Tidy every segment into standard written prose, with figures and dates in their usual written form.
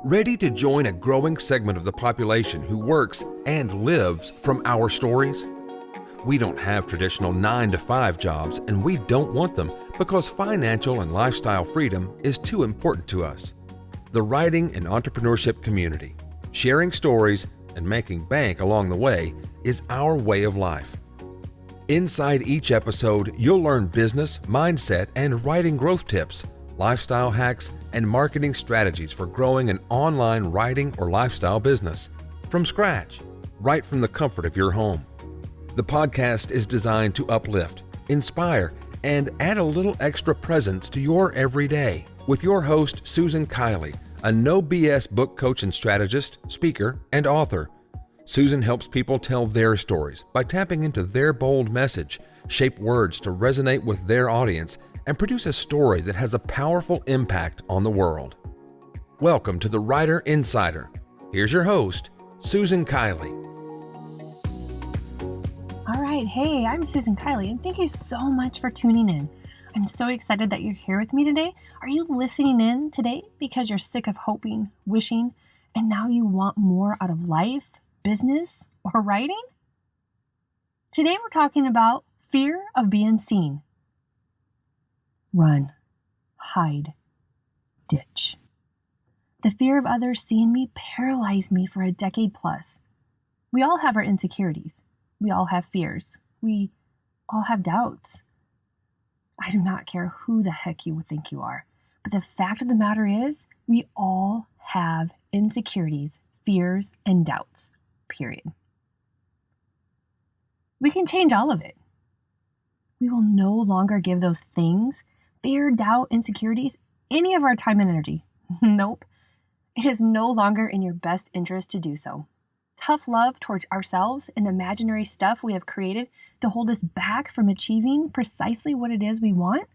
Ready to join a growing segment of the population who works and lives from our stories? We don't have traditional 9-to-5 jobs, and we don't want them because financial and lifestyle freedom is too important to us. The writing and entrepreneurship community, sharing stories and making bank along the way, is our way of life. Inside each episode, you'll learn business, mindset, and writing growth tips, lifestyle hacks, and marketing strategies for growing an online writing or lifestyle business from scratch, right from the comfort of your home. The podcast is designed to uplift, inspire, and add a little extra presence to your everyday with your host, Susan Kiley, a no BS book coach and strategist, speaker, and author. Susan helps people tell their stories by tapping into their bold message, shape words to resonate with their audience, and produce a story that has a powerful impact on the world. Welcome to the Writer Insider. Here's your host, Susan Kiley. All right, hey, I'm Susan Kiley, and thank you so much for tuning in. I'm so excited that you're here with me today. Are you listening in today because you're sick of hoping, wishing, and now you want more out of life, business, or writing? Today we're talking about fear of being seen. Run, hide, ditch. The fear of others seeing me paralyzed me for a decade plus. We all have our insecurities. We all have fears. We all have doubts. I do not care who the heck you would think you are, but the fact of the matter is, we all have insecurities, fears, and doubts, period. We can change all of it. We will no longer give those things, fear, doubt, insecurities, any of our time and energy. Nope. It is no longer in your best interest to do so. Tough love towards ourselves and imaginary stuff we have created to hold us back from achieving precisely what it is we want.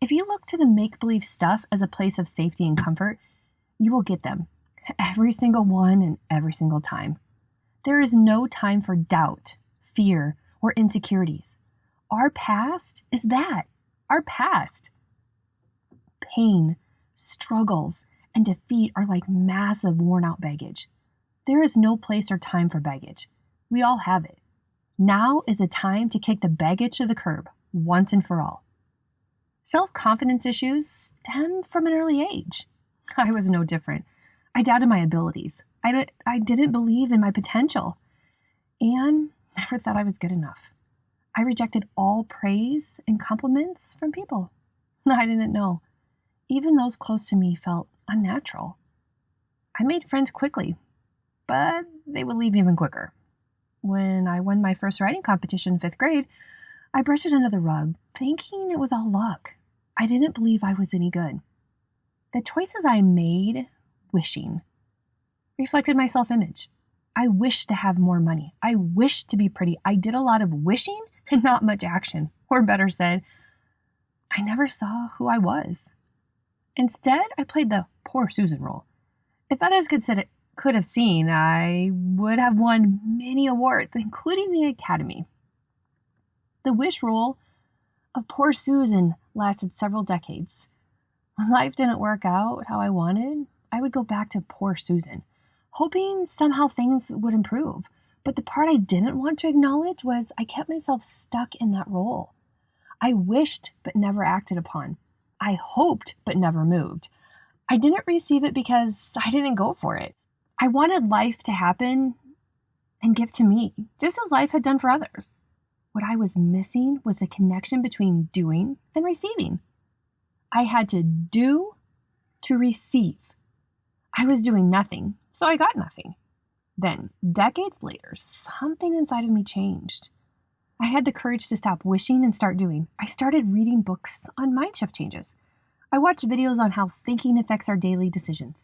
If you look to the make-believe stuff as a place of safety and comfort, you will get them. Every single one and every single time. There is no time for doubt, fear, or insecurities. Our past is that. Our past. Pain, struggles, and defeat are like massive worn-out baggage. There is no place or time for baggage. We all have it. Now is the time to kick the baggage to the curb, once and for all. Self-confidence issues stem from an early age. I was no different. I doubted my abilities. I didn't believe in my potential, and never thought I was good enough. I rejected all praise and compliments from people I didn't know. Even those close to me felt unnatural. I made friends quickly, but they would leave even quicker. When I won my first writing competition in 5th grade, I brushed it under the rug, thinking it was all luck. I didn't believe I was any good. The choices I made, wishing, reflected my self-image. I wished to have more money. I wished to be pretty. I did a lot of wishing and not much action. Or better said, I never saw who I was. Instead, I played the poor Susan role. If others could have seen, I would have won many awards, including the Academy. The wish role of poor Susan lasted several decades. When life didn't work out how I wanted, I would go back to poor Susan, hoping somehow things would improve. But the part I didn't want to acknowledge was I kept myself stuck in that role. I wished but never acted upon. I hoped but never moved. I didn't receive it because I didn't go for it. I wanted life to happen and give to me, just as life had done for others. What I was missing was the connection between doing and receiving. I had to do to receive. I was doing nothing, so I got nothing. Then, decades later, something inside of me changed. I had the courage to stop wishing and start doing. I started reading books on mind shift changes. I watched videos on how thinking affects our daily decisions.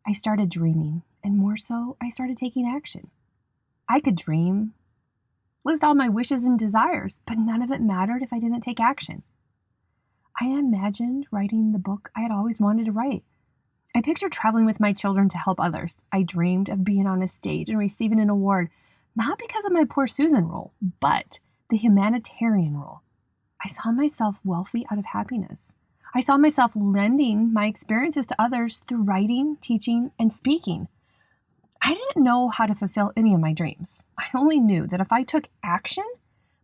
I started dreaming, and more so, I started taking action. I could dream, list all my wishes and desires, but none of it mattered if I didn't take action. I imagined writing the book I had always wanted to write. I pictured traveling with my children to help others. I dreamed of being on a stage and receiving an award, not because of my poor Susan role, but the humanitarian role. I saw myself wealthy out of happiness. I saw myself lending my experiences to others through writing, teaching, and speaking. I didn't know how to fulfill any of my dreams. I only knew that if I took action,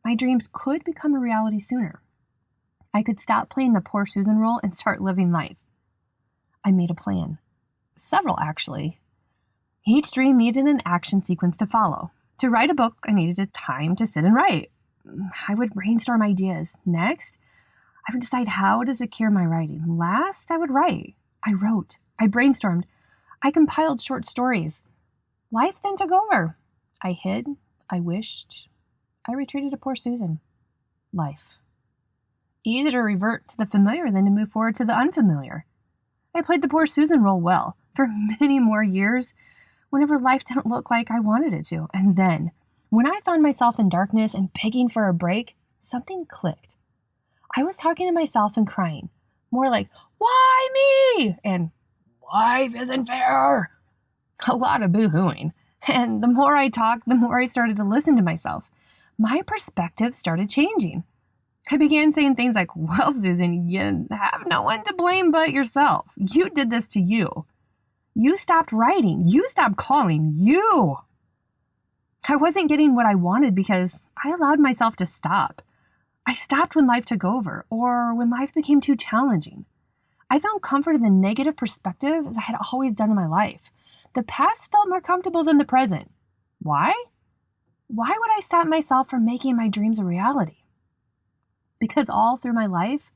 my dreams could become a reality sooner. I could stop playing the poor Susan role and start living life. I made a plan. Several, actually. Each dream needed an action sequence to follow. To write a book, I needed a time to sit and write. I would brainstorm ideas. Next, I would decide how to secure my writing. Last, I would write. I wrote. I brainstormed. I compiled short stories. Life then took over. I hid. I wished. I retreated to poor Susan. Life. Easy to revert to the familiar than to move forward to the unfamiliar. I played the poor Susan role well for many more years whenever life didn't look like I wanted it to. And then, when I found myself in darkness and begging for a break, something clicked. I was talking to myself and crying. More like, why me? And life isn't fair. A lot of boo-hooing. And the more I talked, the more I started to listen to myself. My perspective started changing. I began saying things like, well, Susan, you have no one to blame but yourself. You did this to you. You stopped writing. You stopped calling. You. I wasn't getting what I wanted because I allowed myself to stop. I stopped when life took over or when life became too challenging. I found comfort in the negative perspective as I had always done in my life. The past felt more comfortable than the present. Why? Why would I stop myself from making my dreams a reality? Because all through my life,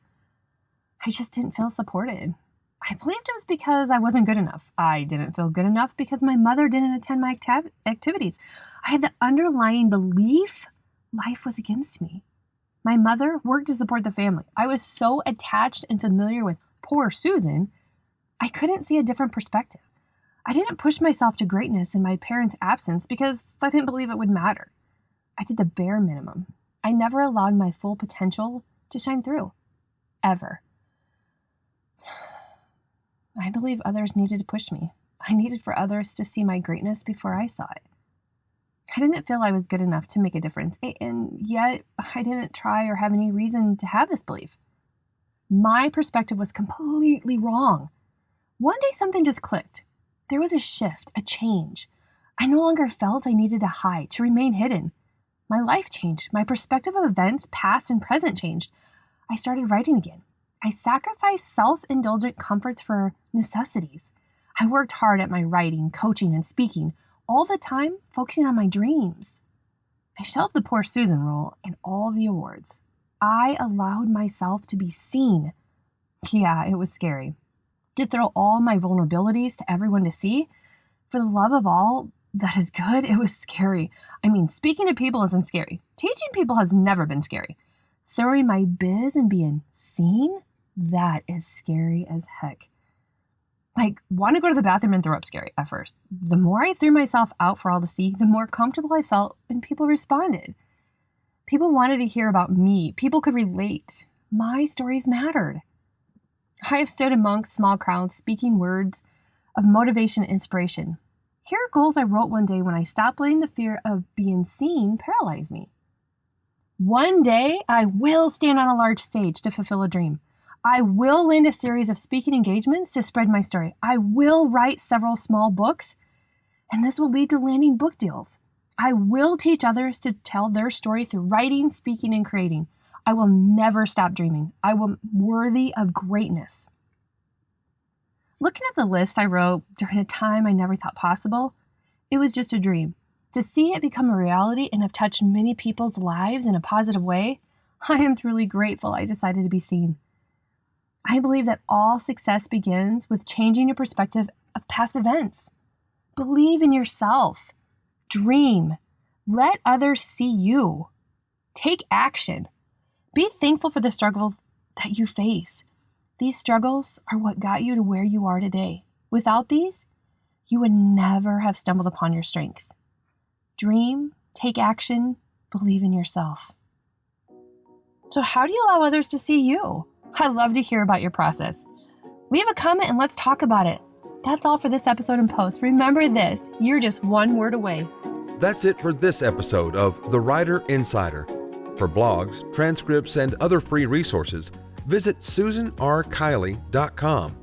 I just didn't feel supported. I believed it was because I wasn't good enough. I didn't feel good enough because my mother didn't attend my activities. I had the underlying belief life was against me. My mother worked to support the family. I was so attached and familiar with poor Susan, I couldn't see a different perspective. I didn't push myself to greatness in my parents' absence because I didn't believe it would matter. I did the bare minimum. I never allowed my full potential to shine through. Ever. I believe others needed to push me. I needed for others to see my greatness before I saw it. I didn't feel I was good enough to make a difference, and yet I didn't try or have any reason to have this belief. My perspective was completely wrong. One day something just clicked. There was a shift, a change. I no longer felt I needed to hide, to remain hidden. My life changed. My perspective of events, past and present, changed. I started writing again. I sacrificed self-indulgent comforts for necessities. I worked hard at my writing, coaching, and speaking, all the time focusing on my dreams. I shelved the poor Susan role and all the awards. I allowed myself to be seen. Yeah, it was scary. To throw all my vulnerabilities to everyone to see, for the love of all that is good, it was scary. I mean, speaking to people isn't scary. Teaching people has never been scary. Throwing my biz and being seen, that is scary as heck. Like, want to go to the bathroom and throw up scary at first. The more I threw myself out for all to see, the more comfortable I felt when people responded. People wanted to hear about me. People could relate. My stories mattered. I have stood amongst small crowds speaking words of motivation and inspiration. Here are goals I wrote one day when I stopped letting the fear of being seen paralyze me. One day, I will stand on a large stage to fulfill a dream. I will land a series of speaking engagements to spread my story. I will write several small books, and this will lead to landing book deals. I will teach others to tell their story through writing, speaking, and creating. I will never stop dreaming. I am worthy of greatness. Looking at the list I wrote during a time I never thought possible, it was just a dream. To see it become a reality and have touched many people's lives in a positive way, I am truly grateful I decided to be seen. I believe that all success begins with changing your perspective of past events. Believe in yourself. Dream. Let others see you. Take action. Be thankful for the struggles that you face. These struggles are what got you to where you are today. Without these, you would never have stumbled upon your strength. Dream, take action, believe in yourself. So how do you allow others to see you? I'd love to hear about your process. Leave a comment and let's talk about it. That's all for this episode and post. Remember this, you're just one word away. That's it for this episode of The Writer Insider. For blogs, transcripts, and other free resources, visit susanrkiley.com,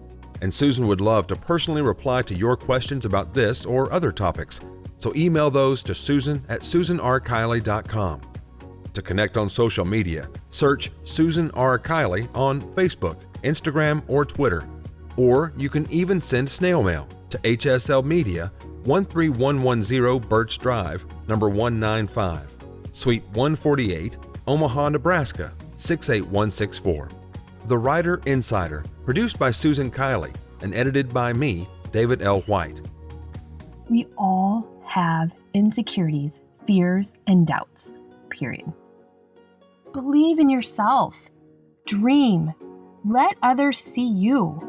and Susan would love to personally reply to your questions about this or other topics. So email those to susan@susanrkiley.com. To connect on social media, search Susan R. Kiley on Facebook, Instagram, or Twitter. Or you can even send snail mail to HSL Media, 13110 Birch Drive, number 195, Suite 148, Omaha, Nebraska, 68164. The Writer Insider, produced by Susan Kiley and edited by me, David L. White. We all have insecurities, fears, and doubts, period. Believe in yourself. Dream. Let others see you.